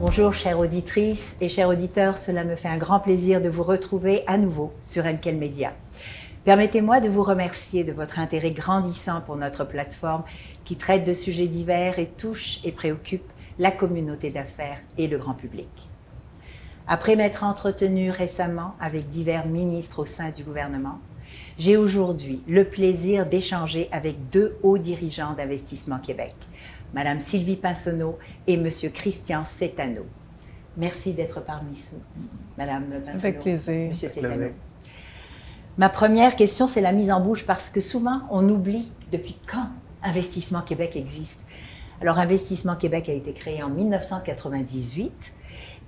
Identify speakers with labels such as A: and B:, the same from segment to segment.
A: Bonjour chères auditrices et chers auditeurs, cela me fait un grand plaisir de vous retrouver à nouveau sur Henkel Media. Permettez-moi de vous remercier de votre intérêt grandissant pour notre plateforme qui traite de sujets divers et touche et préoccupe la communauté d'affaires et le grand public. Après m'être entretenue récemment avec divers ministres au sein du gouvernement, j'ai aujourd'hui le plaisir d'échanger avec deux hauts dirigeants d'Investissement Québec, Madame Sylvie Pinsonneau et Monsieur Christian Cétano. Merci d'être parmi nous, Madame Pinsonneau.
B: Avec plaisir.
A: Monsieur Cétano. Ma première question, c'est la mise en bouche, parce que souvent, on oublie depuis quand Investissement Québec existe. Alors, Investissement Québec a été créé en 1998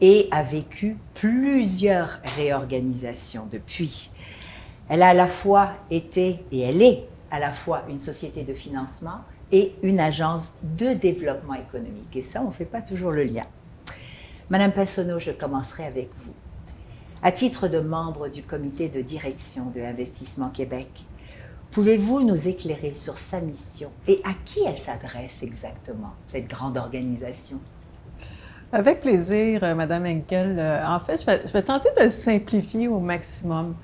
A: et a vécu plusieurs réorganisations depuis. Elle a à la fois été, et elle est à la fois une société de financement et une agence de développement économique. Et ça, on ne fait pas toujours le lien. Madame Pinsonneau, je commencerai avec vous. À titre de membre du comité de direction de Investissement Québec, pouvez-vous nous éclairer sur sa mission et à qui elle s'adresse exactement, cette grande organisation?
B: Avec plaisir, Madame Henkel. En fait, je vais tenter de le simplifier au maximum.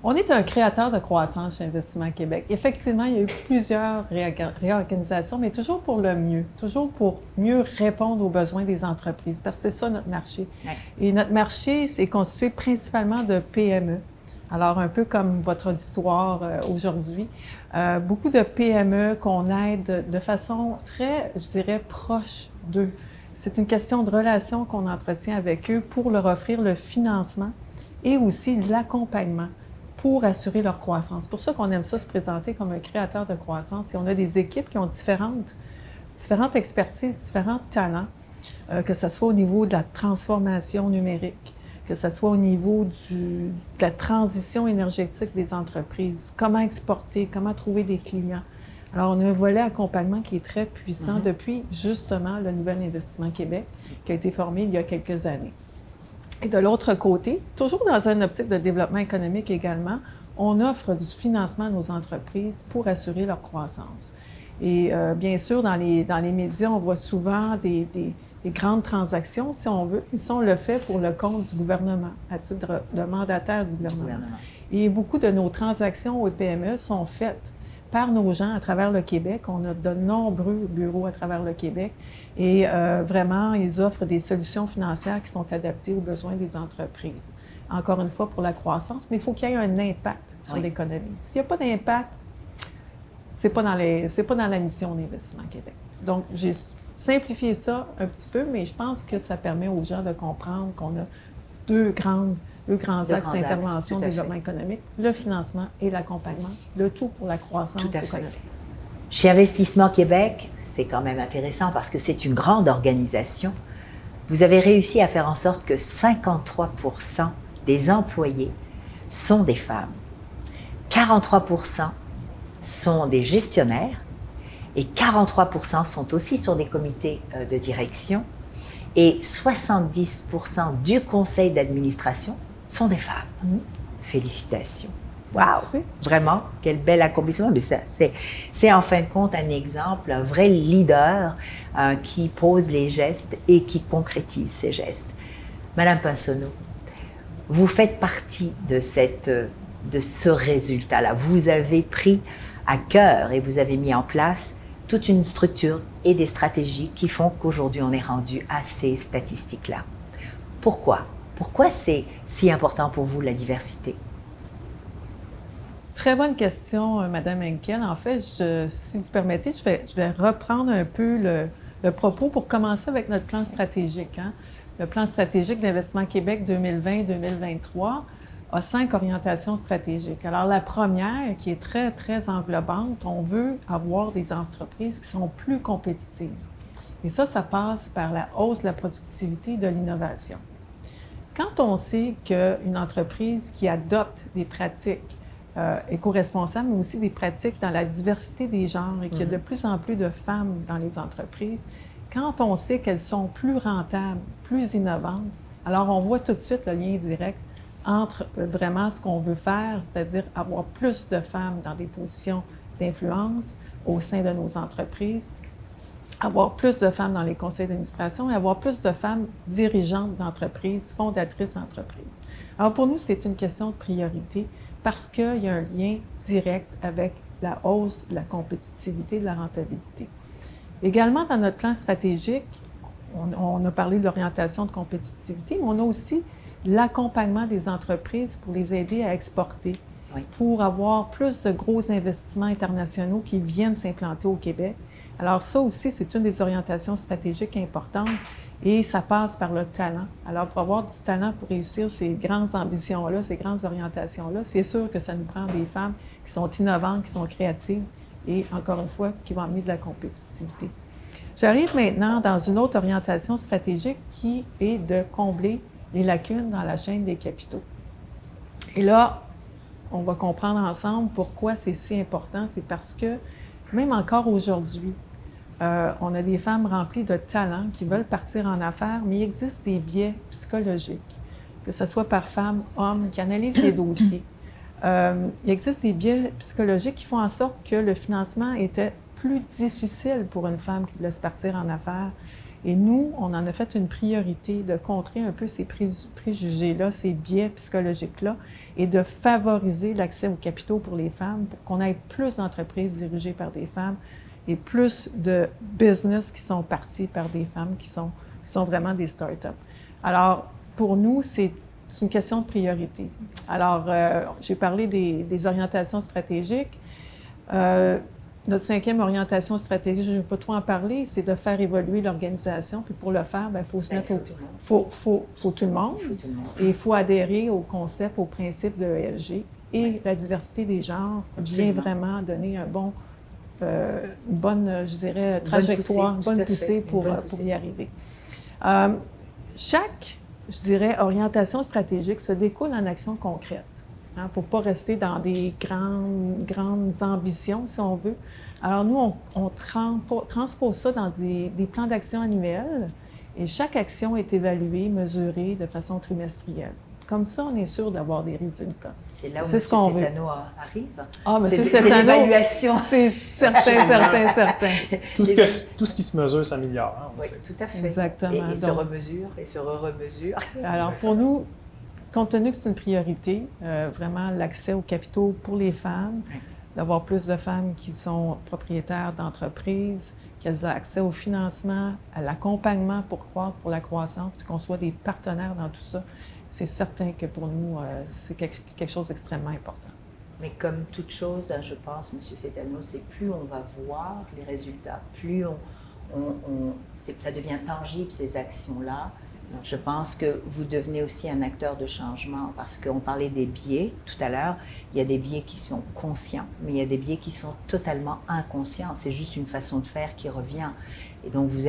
B: On est un créateur de croissance chez Investissement Québec. Effectivement, il y a eu plusieurs réorganisations, mais toujours pour le mieux, toujours pour mieux répondre aux besoins des entreprises, parce que c'est ça notre marché. Ouais. Et notre marché est constitué principalement de PME. Alors, un peu comme votre auditoire aujourd'hui, beaucoup de PME qu'on aide de façon très, je dirais, proche d'eux. C'est une question de relation qu'on entretient avec eux pour leur offrir le financement et aussi l'accompagnement pour assurer leur croissance. C'est pour ça qu'on aime ça se présenter comme un créateur de croissance. Et on a des équipes qui ont différentes expertises, différents talents, que ce soit au niveau de la transformation numérique, que ce soit au niveau de la transition énergétique des entreprises, comment exporter, comment trouver des clients. Alors, on a un volet accompagnement qui est très puissant depuis, justement, le nouvel Investissement Québec, qui a été formé il y a quelques années. Et de l'autre côté, toujours dans une optique de développement économique également, on offre du financement à nos entreprises pour assurer leur croissance. Et bien sûr, dans les médias, on voit souvent des grandes transactions, si on veut, mais ça, on le fait pour le compte du gouvernement, à titre de mandataire du gouvernement. Et beaucoup de nos transactions aux PME sont faites par nos gens à travers le Québec. On a de nombreux bureaux à travers le Québec et vraiment, ils offrent des solutions financières qui sont adaptées aux besoins des entreprises. Encore une fois, pour la croissance, mais il faut qu'il y ait un impact sur l'économie. S'il n'y a pas d'impact, c'est pas dans la mission d'Investissement Québec. Donc, j'ai simplifié ça un petit peu, mais je pense que ça permet aux gens de comprendre qu'on a deux grands axes d'intervention de développement économique, le financement et l'accompagnement, le tout pour la croissance économique.
A: Chez Investissement Québec, c'est quand même intéressant parce que c'est une grande organisation. Vous avez réussi à faire en sorte que 53% des employés sont des femmes, 43% sont des gestionnaires et 43% sont aussi sur des comités de direction et 70% du conseil d'administration sont des femmes. Félicitations. Wow! Vraiment, quel bel accomplissement. Mais c'est en fin de compte un exemple, un vrai leader qui pose les gestes et qui concrétise ces gestes. Madame Pinsonneau, vous faites partie de ce résultat-là. Vous avez pris à cœur et vous avez mis en place toute une structure et des stratégies qui font qu'aujourd'hui, on est rendu à ces statistiques-là. Pourquoi? Pourquoi c'est si important pour vous, la diversité?
B: Très bonne question, Madame Henkel. En fait, si vous permettez, je vais reprendre un peu le propos pour commencer avec notre plan stratégique. Le plan stratégique d'Investissement Québec 2020-2023 a 5 orientations stratégiques. Alors, la première, qui est très, très englobante, on veut avoir des entreprises qui sont plus compétitives. Et ça passe par la hausse de la productivité et de l'innovation. Quand on sait qu'une entreprise qui adopte des pratiques éco-responsables, mais aussi des pratiques dans la diversité des genres et qu'il y a de plus en plus de femmes dans les entreprises, quand on sait qu'elles sont plus rentables, plus innovantes, alors on voit tout de suite le lien direct entre vraiment ce qu'on veut faire, c'est-à-dire avoir plus de femmes dans des positions d'influence au sein de nos entreprises avoir plus de femmes dans les conseils d'administration et avoir plus de femmes dirigeantes d'entreprises, fondatrices d'entreprises. Alors pour nous, c'est une question de priorité parce qu'il y a un lien direct avec la hausse de la compétitivité, de la rentabilité. Également, dans notre plan stratégique, on a parlé de l'orientation de compétitivité, mais on a aussi l'accompagnement des entreprises pour les aider à exporter, oui, pour avoir plus de gros investissements internationaux qui viennent s'implanter au Québec. Alors ça aussi, c'est une des orientations stratégiques importantes et ça passe par le talent. Alors pour avoir du talent pour réussir ces grandes ambitions-là, ces grandes orientations-là, c'est sûr que ça nous prend des femmes qui sont innovantes, qui sont créatives et, encore une fois, qui vont amener de la compétitivité. J'arrive maintenant dans une autre orientation stratégique qui est de combler les lacunes dans la chaîne des capitaux. Et là, on va comprendre ensemble pourquoi c'est si important. C'est parce que, même encore aujourd'hui, on a des femmes remplies de talent qui veulent partir en affaires, mais il existe des biais psychologiques, que ce soit par femmes, hommes, qui analysent les dossiers. Il existe des biais psychologiques qui font en sorte que le financement était plus difficile pour une femme qui voulait se partir en affaires. Et nous, on en a fait une priorité de contrer un peu ces préjugés-là, ces biais psychologiques-là, et de favoriser l'accès aux capitaux pour les femmes, pour qu'on ait plus d'entreprises dirigées par des femmes et plus de business qui sont partis par des femmes qui sont vraiment des start-up. Alors, pour nous, c'est une question de priorité. Alors, j'ai parlé des orientations stratégiques. Notre 5e orientation stratégique, je ne vais pas trop en parler, c'est de faire évoluer l'organisation. Puis pour le faire, il faut se mettre au... faut tout le monde. Et il faut adhérer au concept, au principe de ESG. Et la diversité des genres vient vraiment donner une bonne, je dirais, trajectoire, une bonne poussée pour y arriver. Chaque, je dirais, orientation stratégique se découle en actions concrètes. Pour ne pas rester dans des grandes ambitions, si on veut. Alors, nous, on transpose ça dans des plans d'action annuels et chaque action est évaluée, mesurée de façon trimestrielle. Comme ça, on est sûr d'avoir des résultats.
A: C'est là où M. Cétano arrive.
B: Ah, M. Cétano, c'est
A: l'évaluation.
B: C'est certain.
C: Tout ce qui se mesure s'améliore. Hein,
A: oui, tout à fait.
B: Exactement.
A: Et se remesure, et se remesure.
B: Alors, pour nous, compte tenu que c'est une priorité, vraiment l'accès aux capitaux pour les femmes, d'avoir plus de femmes qui sont propriétaires d'entreprises, qu'elles aient accès au financement, à l'accompagnement pour croître, pour la croissance, puis qu'on soit des partenaires dans tout ça, c'est certain que pour nous, c'est quelque chose d'extrêmement important.
A: Mais comme toute chose, je pense, M. Cétano, c'est plus on va voir les résultats, plus ça devient tangible, ces actions-là. Je pense que vous devenez aussi un acteur de changement parce qu'on parlait des biais tout à l'heure. Il y a des biais qui sont conscients, mais il y a des biais qui sont totalement inconscients. C'est juste une façon de faire qui revient. Et donc, vous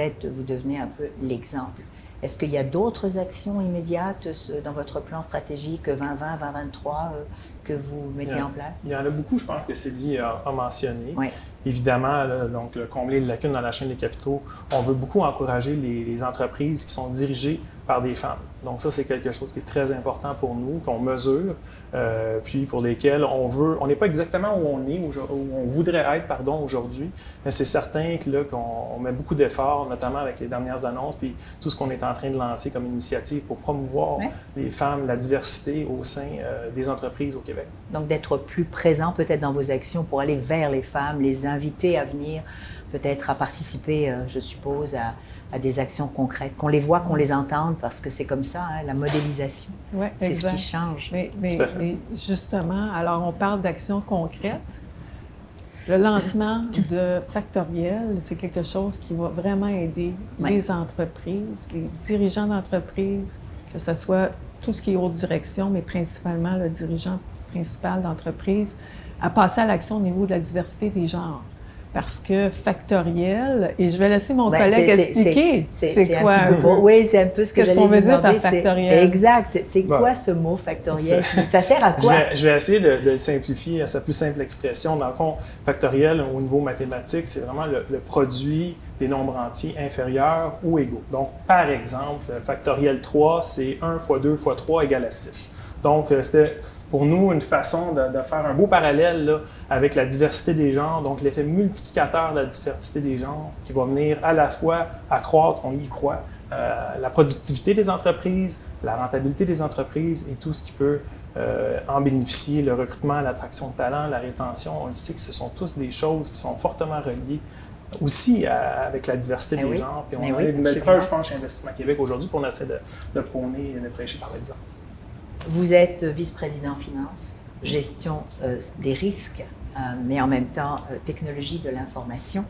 A: devenez un peu l'exemple. Est-ce qu'il y a d'autres actions immédiates dans votre plan stratégique 2020, 2023 que vous mettez en place?
C: Il y en a beaucoup, je pense que Sylvie a mentionné.
A: Oui.
C: Évidemment, donc, combler les lacunes dans la chaîne des capitaux, on veut beaucoup encourager les entreprises qui sont dirigées par des femmes. Donc ça, c'est quelque chose qui est très important pour nous, qu'on mesure, puis pour lesquels on n'est pas exactement où on est, où on voudrait être, aujourd'hui, mais c'est certain que là, qu'on met beaucoup d'efforts, notamment avec les dernières annonces, puis tout ce qu'on est en train de lancer comme initiative pour promouvoir les femmes, la diversité au sein des entreprises au Québec.
A: Donc d'être plus présent peut-être dans vos actions pour aller vers les femmes, les inviter à venir, peut-être à participer, je suppose, à des actions concrètes, qu'on les voit, qu'on les entende, parce que c'est comme ça, hein, la modélisation, c'est ce qui change.
B: Mais justement, alors on parle d'actions concrètes. Le lancement de Factoriel, c'est quelque chose qui va vraiment aider les entreprises, les dirigeants d'entreprise, que ce soit tout ce qui est haute direction, mais principalement le dirigeant principal d'entreprise, à passer à l'action au niveau de la diversité des genres. Parce que Factoriel, et je vais laisser mon collègue expliquer c'est quoi un peu.
A: Oui, c'est un peu ce que j'allais vous
B: dire par
A: demander.
B: Factoriel.
A: Exact. C'est quoi ce mot Factoriel? Ça sert à quoi?
C: Je vais essayer de le simplifier à sa plus simple expression. Dans le fond, Factoriel, au niveau mathématique, c'est vraiment le produit des nombres entiers inférieurs ou égaux. Donc, par exemple, Factoriel 3, c'est 1 fois 2 fois 3 égale à 6. Donc, c'était pour nous une façon de faire un beau parallèle là, avec la diversité des genres, donc l'effet multiplicateur de la diversité des genres qui va venir à la fois accroître, on y croit, la productivité des entreprises, la rentabilité des entreprises et tout ce qui peut en bénéficier, le recrutement, l'attraction de talent, la rétention. On le sait que ce sont tous des choses qui sont fortement reliées aussi avec la diversité des genres. Puis on a une belle preuve, je pense, chez Investissement Québec aujourd'hui pour essayer de prôner et de prêcher par l'exemple.
A: Vous êtes vice-président finance, gestion des risques, mais en même temps technologie de l'information.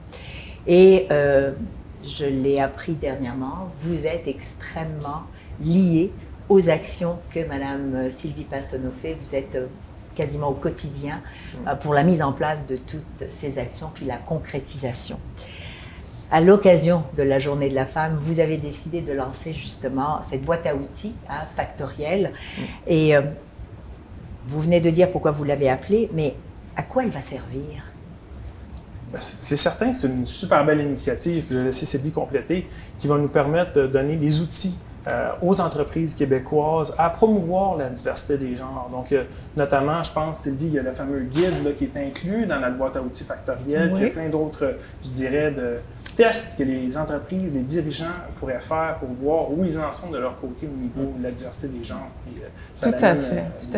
A: Et je l'ai appris dernièrement, vous êtes extrêmement lié aux actions que Mme Sylvie Passonneau fait. Vous êtes quasiment au quotidien pour la mise en place de toutes ces actions, puis la concrétisation. À l'occasion de la Journée de la femme, vous avez décidé de lancer justement cette boîte à outils factorielle. Et vous venez de dire pourquoi vous l'avez appelée, mais à quoi elle va servir?
C: C'est certain que c'est une super belle initiative, je vais laisser Sylvie compléter, qui va nous permettre de donner les outils aux entreprises québécoises à promouvoir la diversité des genres. Donc, notamment, je pense, Sylvie, il y a le fameux guide là, qui est inclus dans notre boîte à outils factorielle, puis il y a plein d'autres, je dirais, de tests que les entreprises, les dirigeants pourraient faire pour voir où ils en sont de leur côté au niveau de la diversité des genres. Puis,
B: tout à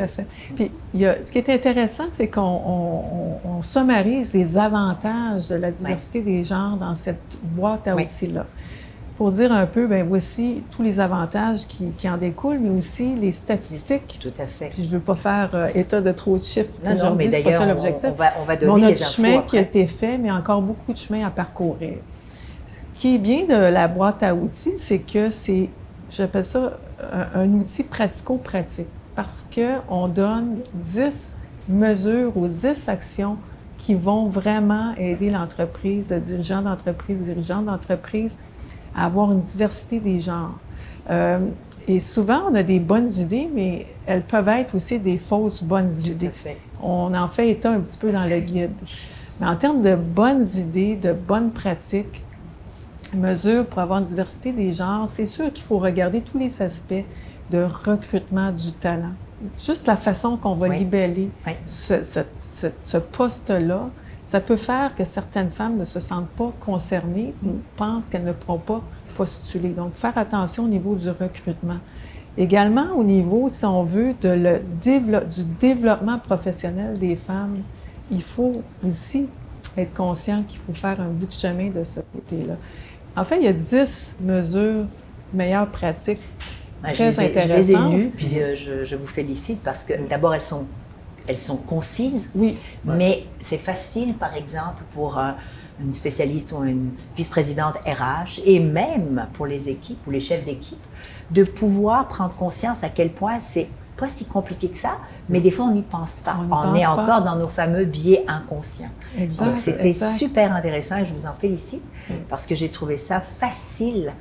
B: fait. Puis, ce qui est intéressant, c'est qu'on sommarise les avantages de la diversité des genres dans cette boîte à outils-là. Pour dire un peu, bien, voici tous les avantages qui en découlent, mais aussi les statistiques.
A: Tout à fait.
B: Puis je ne veux pas faire état de trop de chiffres
A: aujourd'hui, c'est pas ça l'objectif. On va donner
B: on a
A: les
B: du chemin qui a été fait, mais encore beaucoup de chemin à parcourir. Ce qui est bien de la boîte à outils, c'est que j'appelle ça un outil pratico-pratique, parce qu'on donne 10 mesures ou 10 actions qui vont vraiment aider l'entreprise, le dirigeant d'entreprise, dirigeante d'entreprise, à avoir une diversité des genres. Et souvent, on a des bonnes idées, mais elles peuvent être aussi des fausses bonnes idées.
A: Tout à fait.
B: On en fait état un petit peu dans le guide. Mais en termes de bonnes idées, de bonnes pratiques, mesures pour avoir une diversité des genres, c'est sûr qu'il faut regarder tous les aspects de recrutement du talent. Juste la façon qu'on va libeller ce poste-là, ça peut faire que certaines femmes ne se sentent pas concernées ou pensent qu'elles ne pourront pas postuler. Donc, faire attention au niveau du recrutement. Également, au niveau, si on veut, du développement professionnel des femmes, il faut aussi être conscient qu'il faut faire un bout de chemin de ce côté-là. En fait, il y a 10 mesures meilleures pratiques très intéressantes.
A: Je les ai lues, puis je vous félicite parce que d'abord, elles sont concises, mais c'est facile, par exemple, pour une spécialiste ou une vice-présidente RH, et même pour les équipes ou les chefs d'équipe, de pouvoir prendre conscience à quel point c'est pas si compliqué que ça, mais des fois, on n'y pense pas. On est encore dans nos fameux biais inconscients.
B: Exact,
A: donc, c'était super intéressant et je vous en félicite parce que j'ai trouvé ça facile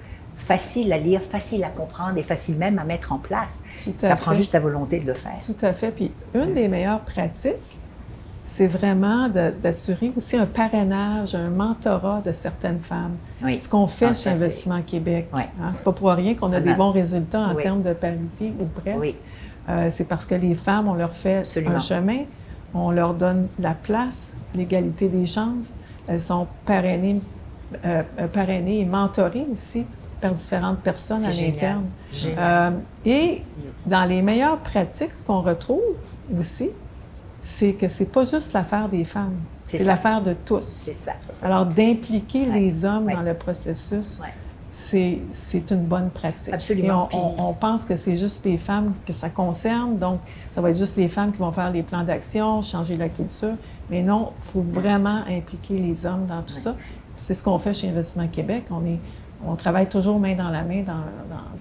A: à lire, facile à comprendre et facile même à mettre en place. Ça prend juste la volonté de le faire.
B: Tout à fait. Puis une des meilleures pratiques, c'est vraiment d'assurer aussi un parrainage, un mentorat de certaines femmes. Ce qu'on fait chez Investissement Québec. C'est pas pour rien qu'on a des bons résultats en termes de parité ou presque. C'est parce que les femmes, on leur fait un chemin, on leur donne la place, l'égalité des chances. Elles sont parrainées et mentorées aussi par différentes personnes à l'interne. Et dans les meilleures pratiques, ce qu'on retrouve aussi, c'est que c'est pas juste l'affaire des femmes, c'est l'affaire de tous.
A: C'est ça.
B: Alors, d'impliquer les hommes dans le processus, c'est une bonne pratique.
A: Absolument.
B: Et on pense que c'est juste les femmes que ça concerne, donc ça va être juste les femmes qui vont faire les plans d'action, changer la culture, mais non, il faut vraiment impliquer les hommes dans tout ça. C'est ce qu'on fait chez Investissement Québec. On travaille toujours main dans la main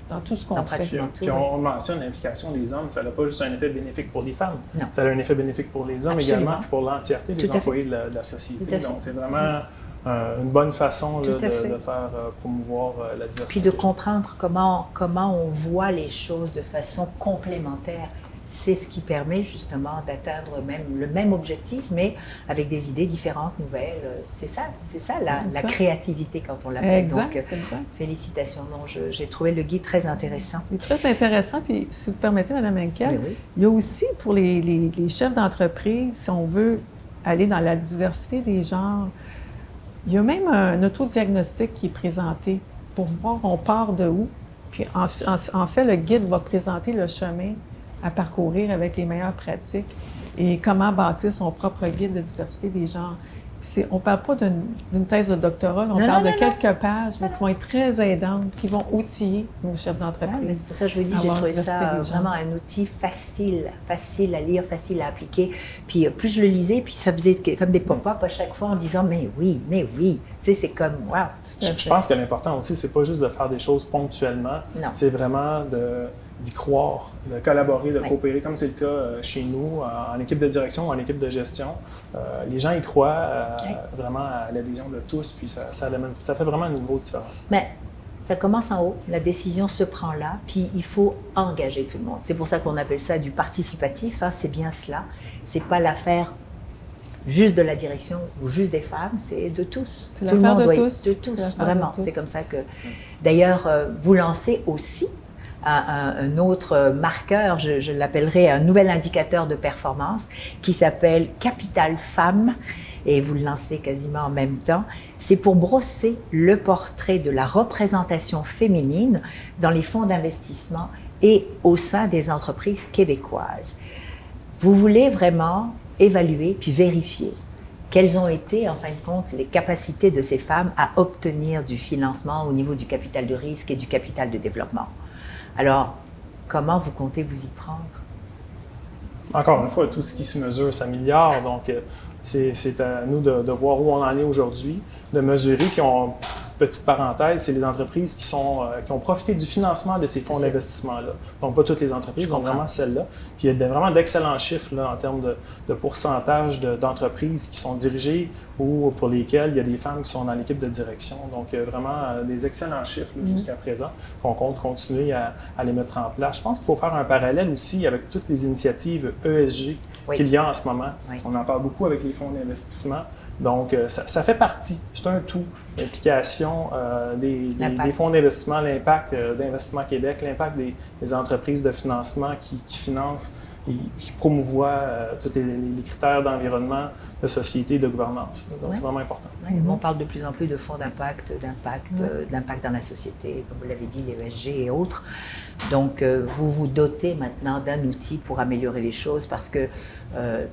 B: dans tout ce qu'on fait.
C: Puis on mentionne l'implication des hommes, ça n'a pas juste un effet bénéfique pour les femmes, ça a un effet bénéfique pour les hommes également, puis pour l'entièreté des employés de la société. Donc c'est vraiment une bonne façon de faire promouvoir la diversité.
A: Puis de comprendre comment on voit les choses de façon complémentaire c'est ce qui permet justement d'atteindre même le même objectif, mais avec des idées différentes, nouvelles. C'est ça la créativité quand on l'appelle.
B: Exact,
A: Donc,
B: exact.
A: Félicitations. Non, j'ai trouvé le guide très intéressant.
B: Il est très intéressant. Puis, si vous permettez, Mme Henkel,
A: Oui.
B: il y a aussi pour les chefs d'entreprise, si on veut aller dans la diversité des genres, il y a même un autodiagnostic qui est présenté pour voir on part de où. Puis, en fait, le guide va présenter le chemin à parcourir avec les meilleures pratiques et comment bâtir son propre guide de diversité des genres. On ne parle pas d'une thèse de doctorat, on parle de quelques pages, mais qui vont être très aidantes, qui vont outiller nos chefs d'entreprise.
A: C'est pour ça que je vous dis, j'ai trouvé ça vraiment un outil facile à lire, facile à appliquer. Puis plus je le lisais, puis ça faisait comme des pop-up à chaque fois en disant « mais oui ». Tu sais, c'est comme « wow ».
C: Je pense que l'important aussi, c'est pas juste de faire des choses ponctuellement, c'est vraiment d'y croire, de collaborer, de coopérer, comme c'est le cas chez nous, en équipe de direction ou en équipe de gestion. Les gens y croient vraiment à l'adhésion de tous, puis ça fait vraiment une grosse différence.
A: Mais ça commence en haut, la décision se prend là, puis il faut engager tout le monde. C'est pour ça qu'on appelle ça du participatif, hein, c'est bien cela. C'est pas l'affaire juste de la direction ou juste des femmes, c'est de tous.
B: C'est l'affaire de tous.
A: De tous, vraiment. C'est comme ça que... D'ailleurs, vous lancez aussi un autre marqueur, je l'appellerai un nouvel indicateur de performance qui s'appelle Capital Femmes, et vous le lancez quasiment en même temps. C'est pour brosser le portrait de la représentation féminine dans les fonds d'investissement et au sein des entreprises québécoises. Vous voulez vraiment évaluer puis vérifier quelles ont été, en fin de compte, les capacités de ces femmes à obtenir du financement au niveau du capital de risque et du capital de développement. Alors, comment vous comptez vous y prendre?
C: Encore une fois, tout ce qui se mesure s'améliore, donc c'est à nous de voir où on en est aujourd'hui, de mesurer, puis petite parenthèse, c'est les entreprises qui ont profité du financement de ces fonds d'investissement-là. Donc, pas toutes les entreprises, donc vraiment celles-là. Puis, il y a vraiment d'excellents chiffres là, en termes de pourcentage d'entreprises qui sont dirigées ou pour lesquelles il y a des femmes qui sont dans l'équipe de direction. Donc, vraiment des excellents chiffres jusqu'à présent. On compte continuer à les mettre en place. Je pense qu'il faut faire un parallèle aussi avec toutes les initiatives ESG qu'il y a en ce moment. On en parle beaucoup avec les fonds d'investissement. Donc, ça fait partie, c'est un tout, l'implication des fonds d'investissement, l'impact d'Investissement Québec, l'impact des entreprises de financement qui financent et qui promouvoient tous les critères d'environnement, de société et de gouvernance. Donc, c'est vraiment important.
A: On parle de plus en plus de fonds d'impact, d'impact dans la société, comme vous l'avez dit, les ESG et autres. Donc, vous vous dotez maintenant d'un outil pour améliorer les choses parce que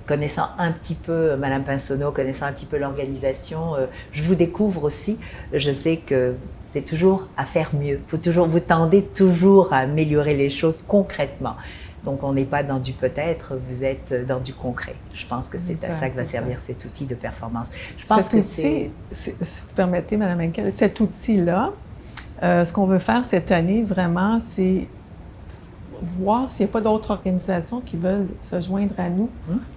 A: connaissant un petit peu Mme Pinsonneau, connaissant un petit peu l'organisation, je vous découvre aussi. Je sais que c'est toujours à faire mieux. Vous tendez toujours à améliorer les choses concrètement. Donc, on n'est pas dans du peut-être, vous êtes dans du concret. Je pense que c'est à ça que va servir cet outil de performance. Je pense que
B: si vous permettez, Mme Henkel, cet outil-là, ce qu'on veut faire cette année, vraiment, c'est voir s'il n'y a pas d'autres organisations qui veulent se joindre à nous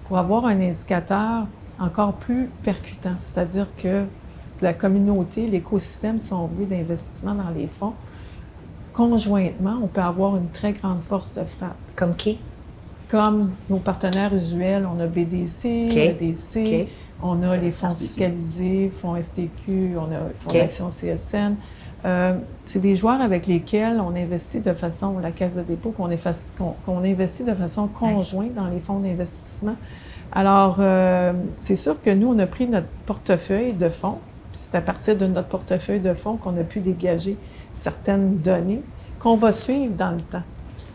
B: pour avoir un indicateur encore plus percutant. C'est-à-dire que la communauté, l'écosystème, si on veut, d'investissement dans les fonds, conjointement, on peut avoir une très grande force de frappe.
A: Comme qui?
B: Comme nos partenaires usuels. On a BDC, EDC, on a les fonds fiscalisés, fonds FTQ, on a fonds d'action CSN. C'est des joueurs avec lesquels on investit de façon, la Caisse de dépôt, qu'on investit de façon conjointe dans les fonds d'investissement. Alors, c'est sûr que nous, on a pris notre portefeuille de fonds, puis c'est à partir de notre portefeuille de fonds qu'on a pu dégager certaines données qu'on va suivre dans le temps.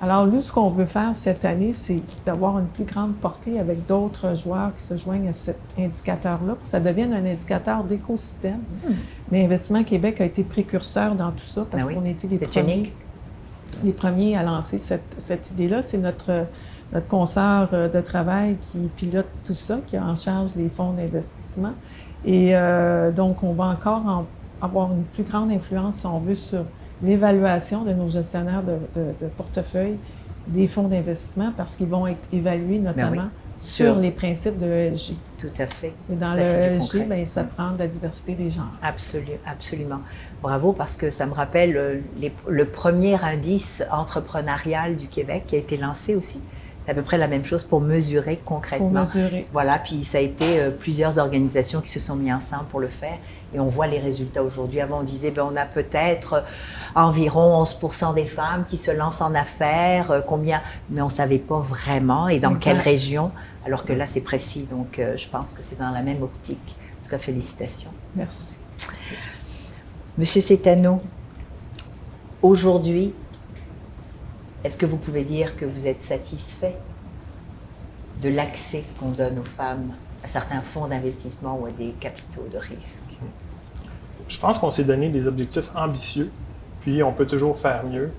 B: Alors, nous, ce qu'on veut faire cette année, c'est d'avoir une plus grande portée avec d'autres joueurs qui se joignent à cet indicateur-là, pour que ça devienne un indicateur d'écosystème. Mais Investissement Québec a été précurseur dans tout ça, parce qu'on a été les premiers à lancer cette idée-là. C'est notre consoeur de travail qui pilote tout ça, qui a en charge les fonds d'investissement. Et donc, on va encore avoir une plus grande influence, si on veut, sur l'évaluation de nos gestionnaires de portefeuille des fonds d'investissement parce qu'ils vont être évalués notamment sur les principes de ESG.
A: Tout à fait.
B: Et dans le ESG, ça prend de la diversité des genres.
A: Absolument. Bravo, parce que ça me rappelle le premier indice entrepreneurial du Québec qui a été lancé aussi. C'est à peu près la même chose pour mesurer concrètement.
B: Pour mesurer.
A: Voilà, puis ça a été plusieurs organisations qui se sont mis ensemble pour le faire et on voit les résultats aujourd'hui. Avant, on disait, ben, on a peut-être environ 11% des femmes qui se lancent en affaires, combien, mais on ne savait pas vraiment et dans quelle région, alors que là, c'est précis. Donc, je pense que c'est dans la même optique. En tout cas, félicitations.
B: Merci.
A: Monsieur Cétano, aujourd'hui, est-ce que vous pouvez dire que vous êtes satisfait de l'accès qu'on donne aux femmes à certains fonds d'investissement ou à des capitaux de risque?
C: Je pense qu'on s'est donné des objectifs ambitieux, puis on peut toujours faire mieux.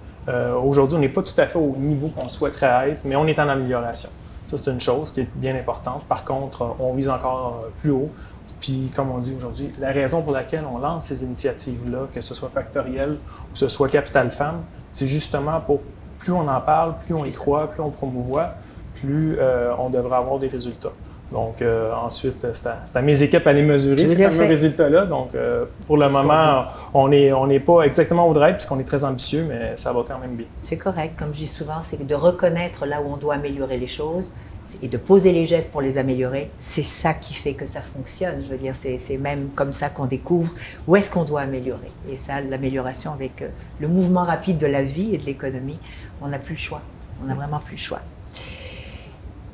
C: Aujourd'hui, on n'est pas tout à fait au niveau qu'on souhaiterait être, mais on est en amélioration. Ça, c'est une chose qui est bien importante. Par contre, on vise encore plus haut. Puis, comme on dit aujourd'hui, la raison pour laquelle on lance ces initiatives-là, que ce soit Factoriel ou que ce soit Capital Femmes, c'est justement pour plus on en parle, plus on y croit, plus on promouvoit, plus on devrait avoir des résultats. Donc, ensuite, c'est à mes équipes à les mesurer, ces fameux résultats-là. Donc, pour le moment, on n'est pas exactement au drive puisqu'on est très ambitieux, mais ça va quand même bien.
A: C'est correct. Comme je dis souvent, c'est de reconnaître là où on doit améliorer les choses et de poser les gestes pour les améliorer. C'est ça qui fait que ça fonctionne. Je veux dire, c'est même comme ça qu'on découvre où est-ce qu'on doit améliorer. Et ça, l'amélioration avec le mouvement rapide de la vie et de l'économie, on n'a plus le choix. On n'a vraiment plus le choix.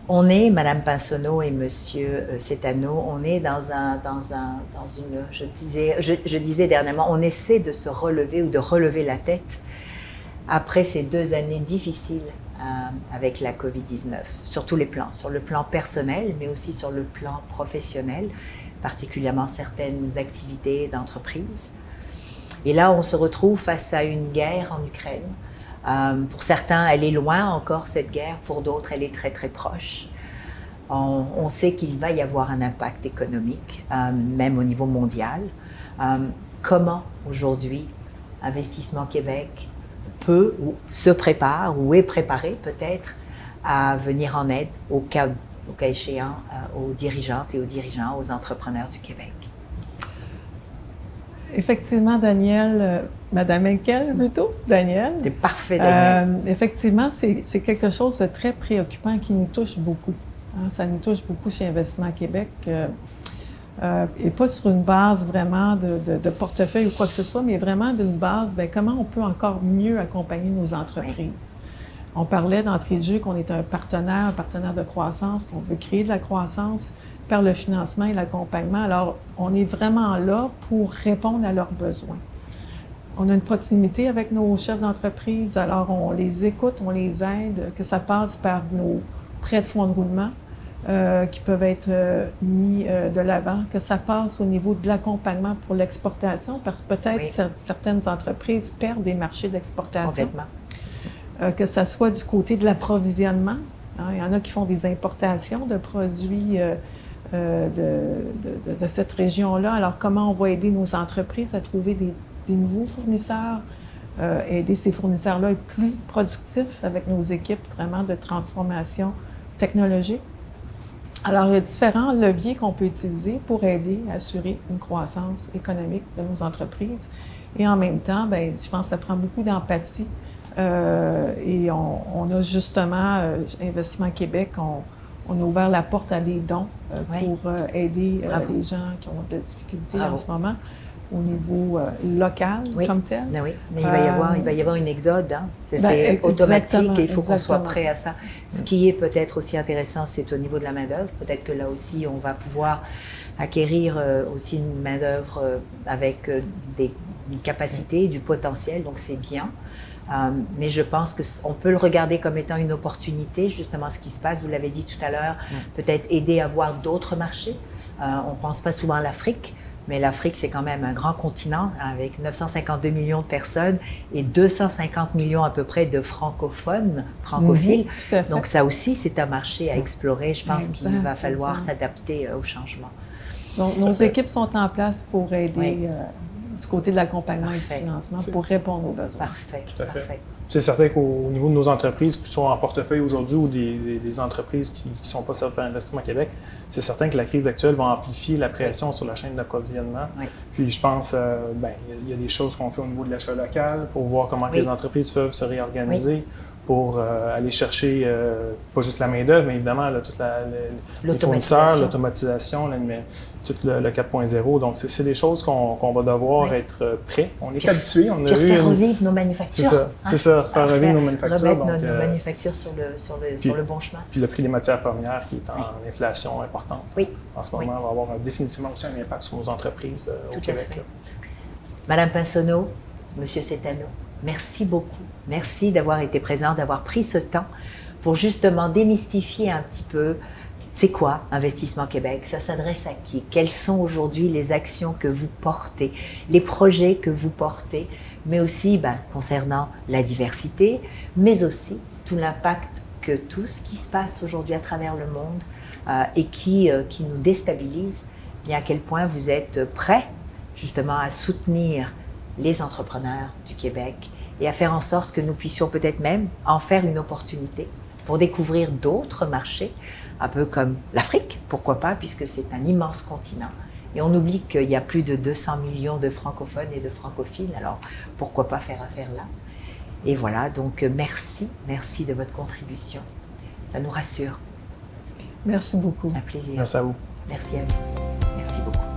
A: On est, Madame Pinsonneau et Monsieur Cétano, on est dans une, je disais dernièrement, on essaie de se relever ou de relever la tête après ces 2 années difficiles avec la COVID-19, sur tous les plans, sur le plan personnel, mais aussi sur le plan professionnel, particulièrement certaines activités d'entreprise. Et là, on se retrouve face à une guerre en Ukraine. Pour certains, elle est loin encore, cette guerre. Pour d'autres, elle est très, très proche. On sait qu'il va y avoir un impact économique, même au niveau mondial. Comment, aujourd'hui, Investissement Québec peut ou se prépare ou est préparé peut-être à venir en aide au cas échéant aux dirigeantes et aux dirigeants, aux entrepreneurs du Québec?
B: Effectivement, Daniel, Madame Henkel plutôt, Daniel.
A: C'est parfait, Daniel.
B: Effectivement, c'est quelque chose de très préoccupant qui nous touche beaucoup. Hein, ça nous touche beaucoup chez Investissement Québec. Et pas sur une base vraiment de portefeuille ou quoi que ce soit, mais vraiment d'une base, bien, comment on peut encore mieux accompagner nos entreprises. Oui. On parlait d'entrée de jeu qu'on est un partenaire de croissance, qu'on veut créer de la croissance par le financement et l'accompagnement. Alors, on est vraiment là pour répondre à leurs besoins. On a une proximité avec nos chefs d'entreprise, alors on les écoute, on les aide, que ça passe par nos prêts de fonds de roulement qui peuvent être mis de l'avant, que ça passe au niveau de l'accompagnement pour l'exportation, parce que peut-être certaines entreprises perdent des marchés d'exportation.
A: Complètement.
B: Que ça soit du côté de l'approvisionnement. Hein, il y en a qui font des importations de produits de cette région-là. Alors, comment on va aider nos entreprises à trouver des nouveaux fournisseurs, aider ces fournisseurs-là à être plus productifs avec nos équipes vraiment de transformation technologique. Alors, il y a différents leviers qu'on peut utiliser pour aider à assurer une croissance économique de nos entreprises. Et en même temps, bien, je pense que ça prend beaucoup d'empathie. Et on a justement, Investissement Québec, on a ouvert la porte à des dons pour aider les gens qui ont de la difficulté en ce moment au niveau local comme tel.
A: Oui, mais il va y avoir une exode. Hein. C'est automatique et il faut qu'on soit prêt à ça. Ce qui est peut-être aussi intéressant, c'est au niveau de la main-d'œuvre. Peut-être que là aussi, on va pouvoir acquérir aussi une main-d'œuvre avec une capacité, du potentiel, donc c'est bien. Mais je pense qu'on peut le regarder comme étant une opportunité, justement ce qui se passe, vous l'avez dit tout à l'heure, peut-être aider à voir d'autres marchés. On ne pense pas souvent à l'Afrique, mais l'Afrique, c'est quand même un grand continent avec 952 millions de personnes et 250 millions à peu près de francophiles. Donc ça aussi, c'est un marché à explorer. Je pense qu'il va falloir s'adapter au changement.
B: Donc nos équipes sont en place pour aider du côté de l'accompagnement et du financement pour répondre aux besoins.
A: Parfait.
C: Tout à fait. C'est certain qu'au niveau de nos entreprises qui sont en portefeuille aujourd'hui ou des entreprises qui ne sont pas servies par Investissement Québec, c'est certain que la crise actuelle va amplifier la pression sur la chaîne d'approvisionnement. Puis je pense il y a des choses qu'on fait au niveau de l'achat local pour voir comment les entreprises peuvent se réorganiser, pour aller chercher pas juste la main-d'œuvre, mais évidemment là, les fournisseurs, l'automatisation, tout le 4.0. Donc, c'est des choses qu'on va devoir être prêts. On est habitués. On a
A: faire revivre nos manufactures.
C: C'est ça, faire revivre nos manufactures.
A: Remettre nos manufactures sur le bon chemin.
C: Puis le prix des matières premières qui est en inflation importante.
A: Oui.
C: En ce moment, va avoir définitivement aussi un impact sur nos entreprises au Québec.
A: Madame Pinsonneau, Monsieur Cétano, merci beaucoup. Merci d'avoir été présent, d'avoir pris ce temps pour justement démystifier un petit peu c'est quoi Investissement Québec, ça s'adresse à qui, quelles sont aujourd'hui les actions que vous portez, les projets que vous portez, mais aussi concernant la diversité, mais aussi tout l'impact que tout ce qui se passe aujourd'hui à travers le monde et qui nous déstabilise, bien à quel point vous êtes prêts justement à soutenir les entrepreneurs du Québec et à faire en sorte que nous puissions peut-être même en faire une opportunité pour découvrir d'autres marchés, un peu comme l'Afrique, pourquoi pas, puisque c'est un immense continent. Et on oublie qu'il y a plus de 200 millions de francophones et de francophiles, alors pourquoi pas faire affaire là? Et voilà, donc merci de votre contribution. Ça nous rassure.
B: Merci beaucoup.
A: Un plaisir.
C: Merci à vous.
A: Merci à vous. Merci beaucoup.